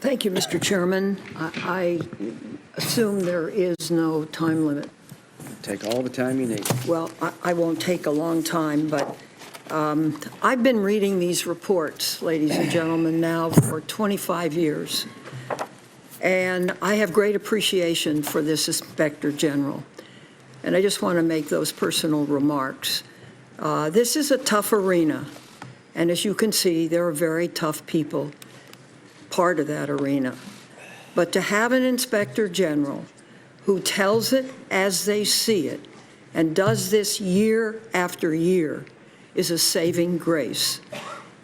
Thank you, Mr. Chairman. I assume there is no time limit. Take all the time you need. Well, I won't take a long time, but I've been reading these reports, ladies and gentlemen, now for 25 years. And I have great appreciation for this Inspector General. And I just want to make those personal remarks. This is a tough arena. And as you can see, there are very tough people part of that arena. But to have an Inspector General who tells it as they see it and does this year after year is a saving grace.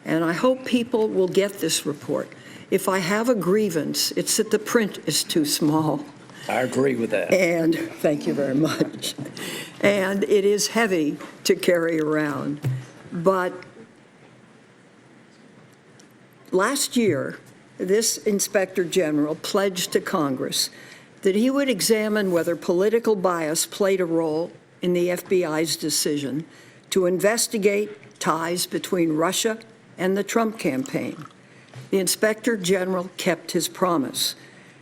And I hope people will get this report. If I have a grievance, it's that the print is too small. I agree with that. And thank you very much. And it is heavy to carry around. But last year, this Inspector General pledged to Congress that he would examine whether political bias played a role in the FBI's decision to investigate ties between Russia and the Trump campaign. The Inspector General kept his promise.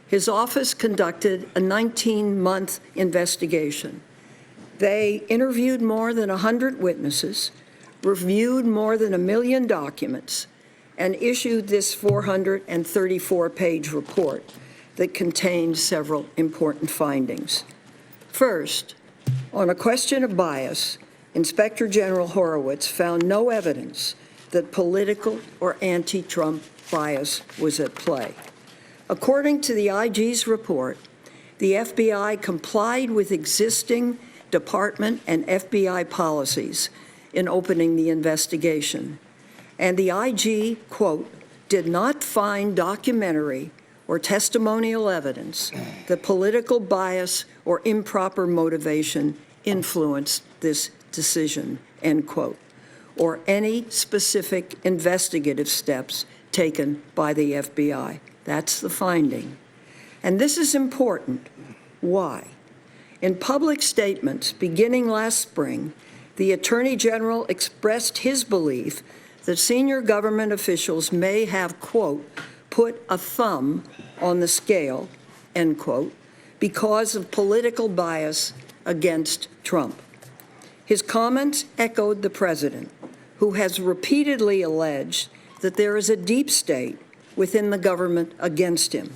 His office conducted a 19-month investigation. They interviewed more than 100 witnesses, reviewed more than 1 million documents, and issued this 434-page report that contains several important findings. First, on a question of bias, Inspector General Horowitz found no evidence that political or anti-Trump bias was at play. According to the IG's report, the FBI complied with existing department and FBI policies in opening the investigation. And the IG, quote, did not find documentary or testimonial evidence that political bias or improper motivation influenced this decision, end quote, or any specific investigative steps taken by the FBI. That's the finding. And this is important. Why? In public statements beginning last spring, the Attorney General expressed his belief that senior government officials may have, quote, put a thumb on the scale, end quote, because of political bias against Trump. His comments echoed the president, who has repeatedly alleged that there is a deep state within the government against him.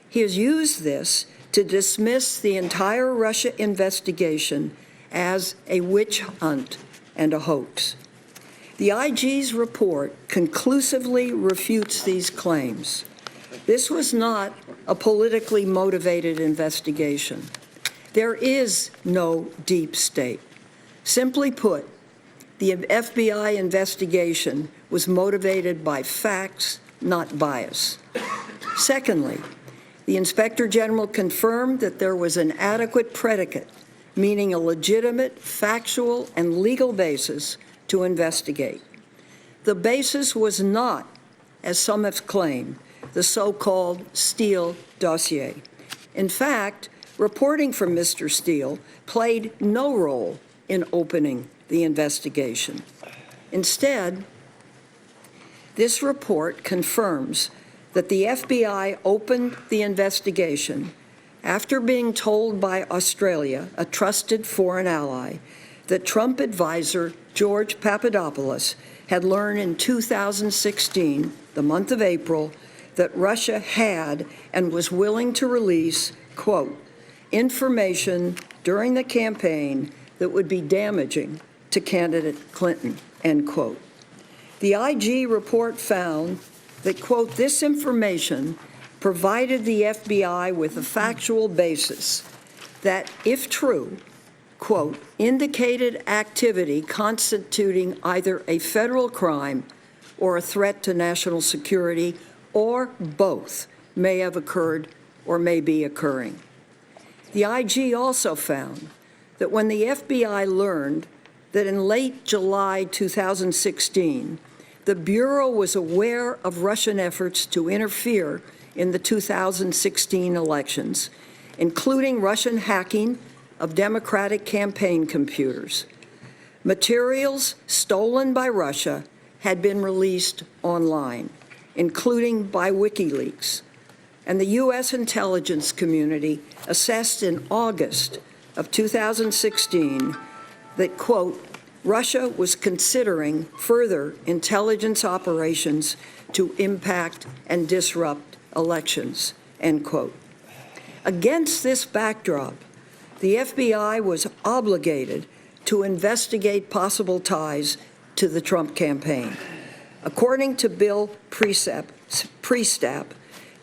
He has used this to dismiss the entire Russia investigation as a witch hunt and a hoax. The IG's report conclusively refutes these claims. This was not a politically motivated investigation. There is no deep state. Simply put, the FBI investigation was motivated by facts, not bias. Secondly, the Inspector General confirmed that there was an adequate predicate, meaning a legitimate, factual, and legal basis to investigate. The basis was not, as some have claimed, the so-called Steele dossier. In fact, reporting from Mr. Steele played no role in opening the investigation. Instead, this report confirms that the FBI opened the investigation after being told by Australia, a trusted foreign ally, that Trump advisor George Papadopoulos had learned in 2016, the month of April, that Russia had and was willing to release, quote, information during the campaign that would be damaging to candidate Clinton, end quote. The IG report found that, quote, this information provided the FBI with a factual basis that, if true, quote, indicated activity constituting either a federal crime or a threat to national security, or both may have occurred or may be occurring. The IG also found that when the FBI learned that in late July 2016, the Bureau was aware of Russian efforts to interfere in the 2016 elections, including Russian hacking of Democratic campaign computers. Materials stolen by Russia had been released online, including by WikiLeaks. and the U.S. intelligence community assessed in August of 2016 that, quote, Russia was considering further intelligence operations to impact and disrupt elections, end quote. Against this backdrop, the FBI was obligated to investigate possible ties to the Trump campaign. According to Bill Priestap,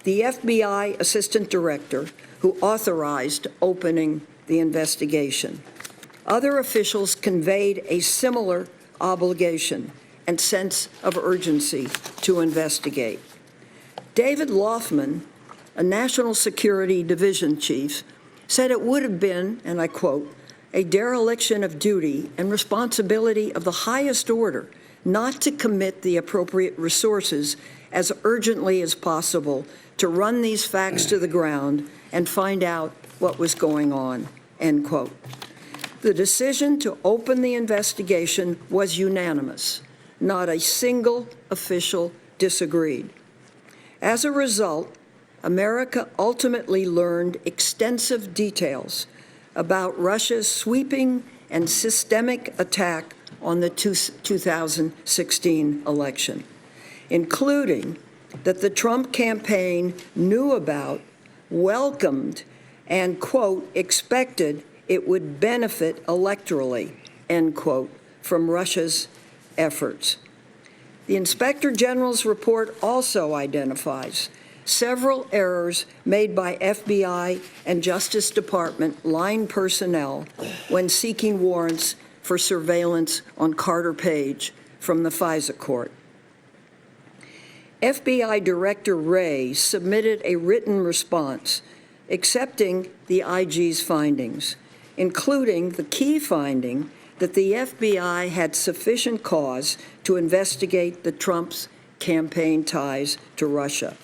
the FBI Assistant Director who authorized opening the investigation. Other officials conveyed a similar obligation and sense of urgency to investigate. David Loffman, a National Security Division chief, said it would have been, and I quote, a dereliction of duty and responsibility of the highest order not to commit the appropriate resources as urgently as possible to run these facts to the ground and find out what was going on, end quote. The decision to open the investigation was unanimous. Not a single official disagreed. As a result, America ultimately learned extensive details about Russia's sweeping and systemic attack on the 2016 election, including that the Trump campaign knew about, welcomed, and, quote, expected it would benefit electorally, end quote, from Russia's efforts. The Inspector General's report also identifies several errors made by FBI and Justice Department line personnel when seeking warrants for surveillance on Carter Page from the FISA court. FBI Director Wray submitted a written response accepting the IG's findings, including the key finding that the FBI had sufficient cause to investigate the Trump's campaign ties to Russia.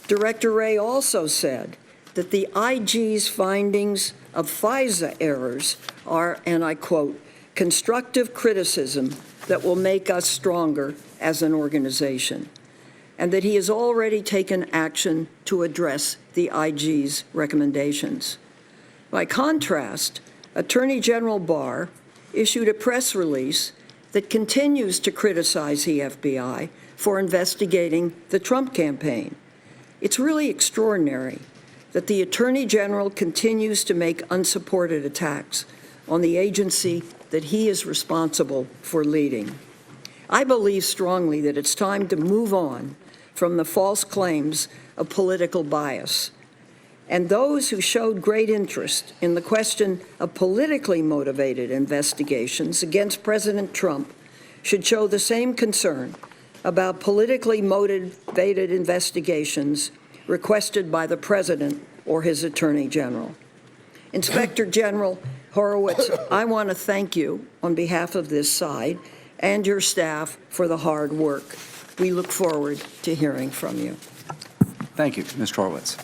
Director Wray also said that the IG's findings of FISA errors are, and I quote, constructive criticism that will make us stronger as an organization, and that he has already taken action to address the IG's recommendations. By contrast, Attorney General Barr issued a press release that continues to criticize the FBI for investigating the Trump campaign. It's really extraordinary that the Attorney General continues to make unsupported attacks on the agency that he is responsible for leading. I believe strongly that it's time to move on from the false claims of political bias. And those who showed great interest in the question of politically motivated investigations against President Trump should show the same concern about politically motivated investigations requested by the President or his Attorney General. Inspector General Horowitz, I want to thank you on behalf of this side and your staff for the hard work. We look forward to hearing from you. Thank you, Mr. Horowitz.